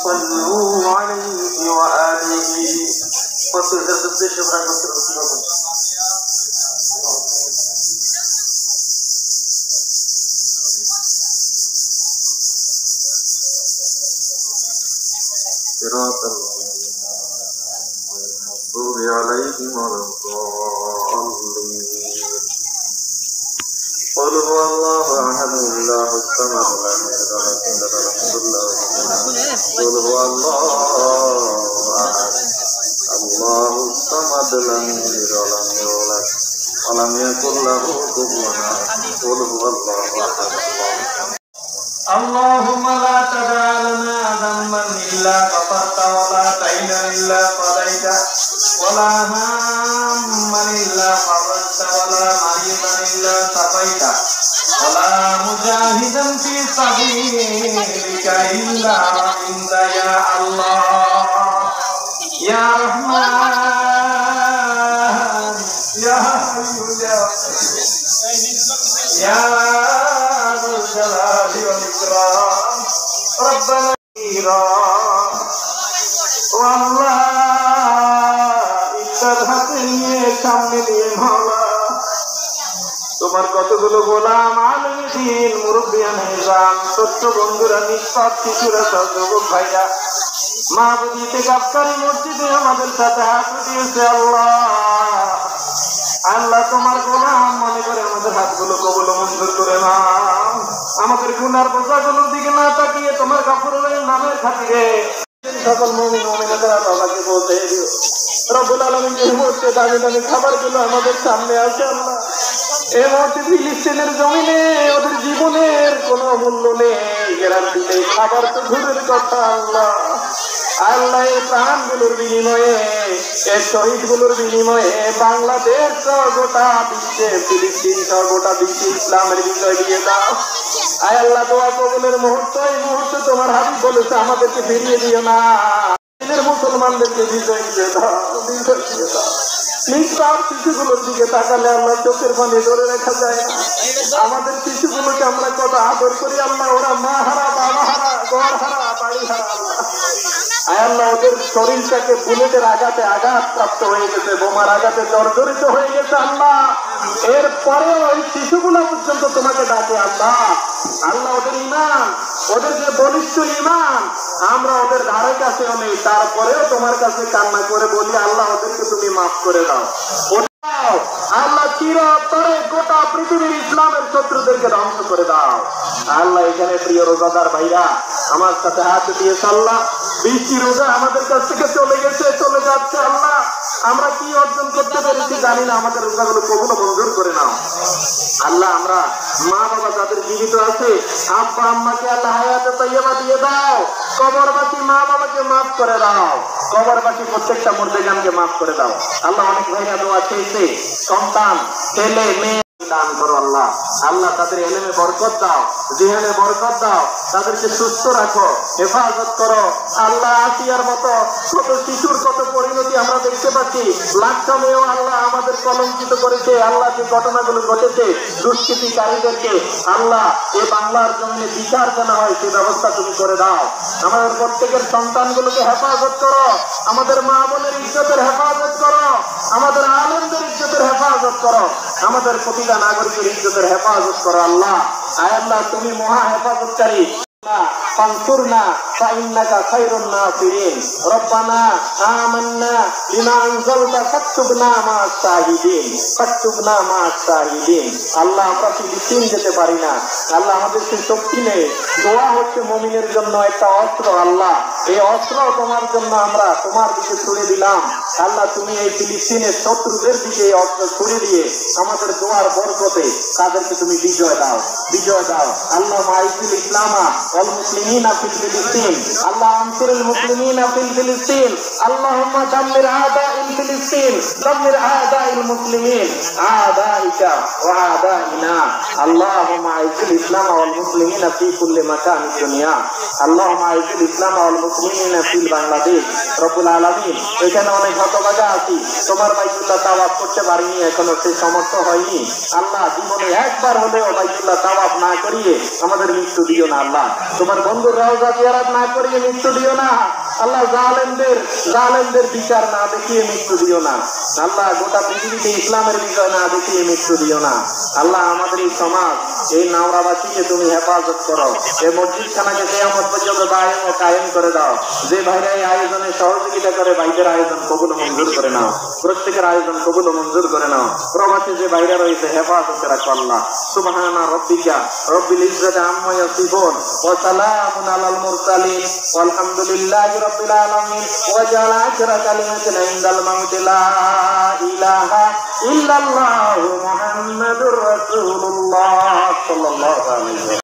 صلوا عليه وآله صراط المغضوب عليهم ولا الضالين. قل هو الله أحد الله الصمد لم يلد ولم يولد قل هو الله أحد الله الصمد لم يلد ولم يولد ولم يكن له كفوا أحد. قل هو الله أحد. اللهم لا تدع لنا ذنبا إلا غفرته ولا دينا إلا قضيته ولا هاما إلا فرجته ولا مريضا إلا شفيته ولا مجاهدا في سبيلك إلا رحمت يا الله يا رحمن يا حي يا ذو الجلال والإكرام ربنا والله সামনে নিয়ে মাওলা তোমার কতগুলো গোলাম আলমীন মুরব্বিয়ান নিজাম ছোট্ট বন্ধুরা নিষ্পাপ শিশুরা যুবক ভাইরা মা বুঝিতে গাবকারী মসজিদে আমাদের সাথে হাত দিয়েছে আল্লাহ আল্লাহ তোমার গোলাম মনে করে আমাদের হাতগুলো কবুল মঞ্জুর করে না আমাদের গুনার বোঝাগুলোর দিকে না তাকিয়ে তোমার গফুরের নামের খাতিরে সকল মুমিন মুমিনাতেরা বাবাকে বলতে দিও রব্বুল আলামিন এই মুহূর্তে দামি দামি খাবারগুলো আমাদের সামনে আছে আল্লাহ এই মুহূর্তে ফিলিস্তিনের জমিনে ওদের জীবনের কোনো মূল্য নেই গ্যারান্টি নেই খাবার তো দূরের কথা আল্লাহ আল্লাহ এই প্রাণগুলোর বিনিময়ে এই শহীদগুলোর বিনিময়ে বাংলাদেশ গোটা বিশ্বে ফিলিস্তিন গোটা বিশ্বে ইসলামের বিজয় দিয়ে দাও আয় আল্লাহ দোয়া কবুলের মুহূর্ত এই মুহূর্তে তোমার হাবিব বলেছে আমাদেরকে ফিরিয়ে দিও না মুসলমানদেরকে বিজয় দিয়ে দাও বিজয় দিয়ে দাও নিষ্পাপ শিশুগুলোর দিকে তাকালে আল্লাহ চোখের পানি ধরে রাখা যায় না আমাদের শিশুগুলোকে আমরা কত আদর করি আল্লাহ ওরা মা হারা বাবা হারা ঘর হারা বাড়ি হারা আল্লাহ আল্লাহ ওদের শরীরটাকে বুলেটের আঘাতে আঘাত প্রাপ্ত হয়ে গেছে বোমার আঘাতে জর্জরিত হয়ে গেছে আল্লাহ এরপরে ওই শিশুগুলো পর্যন্ত তোমাকে ডাকে আল্লাহ আল্লাহ ওদের ইমান ওদের যে বলিষ্ঠ ইমান আমরা ওদের ধারে কাছেও নেই তারপরেও তোমার কাছে কান্না করে বলি আল্লাহ ওদেরকে তুমি মাফ করে দাও আল্লাহ চিরতরে গোটা পৃথিবীর ইসলামের শত্রুদেরকে ধ্বংস করে দাও আল্লাহ এখানে প্রিয় রোজাদার ভাইরা আমার সাথে হাত দিয়েছে আল্লাহ 20টি রোজা আমাদের কাছ থেকে চলে গেছে চলে যাচ্ছে আল্লাহ আমরা কি অর্জন করতে পেরেছি জানি না আমাদের রোজাগুলো কখনো মঞ্জুর করে নাও আল্লাহ আমরা মা বাবা যাদের জীবিত আছে আব্বা আম্মাকে আল্লাহ হায়াতে তাইয়্যিবা দিয়ে দাও কবরবাসী মা বাবাকে মাফ করে দাও কবরবাসী প্রত্যেকটা মুর্দেগানকে মাফ করে দাও আল্লাহ অনেক ভাইরা দোয়া চেয়েছে সন্তান ছেলে মেয়ে দান করো আল্লাহ আল্লাহ তাদের ইলমে বরকত দাও জিহানে বরকত দাও তাদেরকে সুস্থ রাখো হেফাজত করো আল্লাহ আসিয়ার মতো ছোট শিশুর কত পরিণতি আমরা দেখতে পাচ্ছি লাকসামেও আল্লাহ আমাদের কলঙ্কিত করেছে আল্লাহ যে ঘটনাগুলো ঘটেছে দুষ্কৃতিকারীদেরকে আল্লাহ এই বাংলার জমিনে বিচার যেন হয় সেই ব্যবস্থা তুমি করে দাও আমাদের প্রত্যেকের সন্তানগুলোকে হেফাজত করো আমাদের মা বোনের ইজ্জতের হেফাজত করো আমাদের আলেমদের ইজ্জতের হেফাজত করো আমাদের প্রতিটা নাগরিকের ইজ্জতের হেফাজত করো আল্লাহ আয় আল্লাহ তুমি মহা হেফাজতকারী فانصرنا فإنك خير الناصرين ربنا آمنا بما أنزلت فاكتبنا مع الشاهدين فاكتبنا مع الشاهدين আল্লাহ আমরা ফিলিস্তিন যেতে পারি না আল্লাহ আমাদের সেই শক্তি নেই দোয়া হচ্ছে মুমিনের জন্য একটা অস্ত্র আল্লাহ এই অস্ত্র তোমার জন্য আমরা তোমার দিকে ছুড়ে দিলাম আল্লাহ তুমি এই ফিলিস্তিনের শত্রুদের দিকে এই অস্ত্র ছুড়ে দিয়ে আমাদের দোয়ার বরকতে তাদেরকে তুমি বিজয় দাও আল্লাহ মাইকুল ইসলামা والمسلمين في فلسطين اللهم انصر المسلمين في فلسطين اللهم دمر اعداء فلسطين دمر اعداء المسلمين اعدائك واعدائنا اللهم اعز الاسلام والمسلمين في كل مكان في الدنيا اللهم اعز الاسلام والمسلمين في বাংলাদেশ রব্বুল আলামিন এখানে অনেক হতভাগা আছি তোমার বাইতুল্লাহ তাওয়াফ করতে পারিনি এখনো সেই সমর্থ হয়নি আল্লাহ জীবনে একবার হলেও বাইতুল্লাহ তাওয়াফ না করিয়ে আমাদের মৃত্যু দিও না আল্লাহ তোমার বন্ধুর রওজা জিয়ারত না করিয়ে মৃত্যু দিও না। আল্লাহ জালেমদের বিচার না দেখিয়ে মৃত্যু দিও না। আল্লাহ গোটা পৃথিবীতে ইসলামের বিজয় না দেখিয়ে মৃত্যু দিও না। আল্লাহ আমাদের এই সমাজ, এই নাওরাবাসীকে তুমি হেফাজত করো। এই মসজিদ খানাকে কিয়ামত পর্যন্ত দায়েম ও কায়েম করে দাও। যে ভাইরা এই আয়োজনে সহযোগিতা করে, ভাইদের আয়োজন কবুল ও মঞ্জুর করে নাও। প্রত্যেকের আয়োজন কবুল ও মঞ্জুর করে নাও। প্রবাসী যে ভাইরা রয়েছে হেফাজতে রাখো আল্লাহ। সুবহানা রাব্বিকা রব্বিল ইজ্জাতি আম্মা ইয়াসিফুন ওয়া সালামুন আলাল মুরসালিন ওয়ালহামদুলিল্লাহি রাব্বিল আলামিন। ওয়া জাআলা আখরা কালিমাতিনা ইনদাল মাউতি লা ইলাহা ইল্লাল্লাহু মুহাম্মাদুর রাসূলুল্লাহ সাল্লাল্লাহু আলাইহি ওয়া সাল্লাম।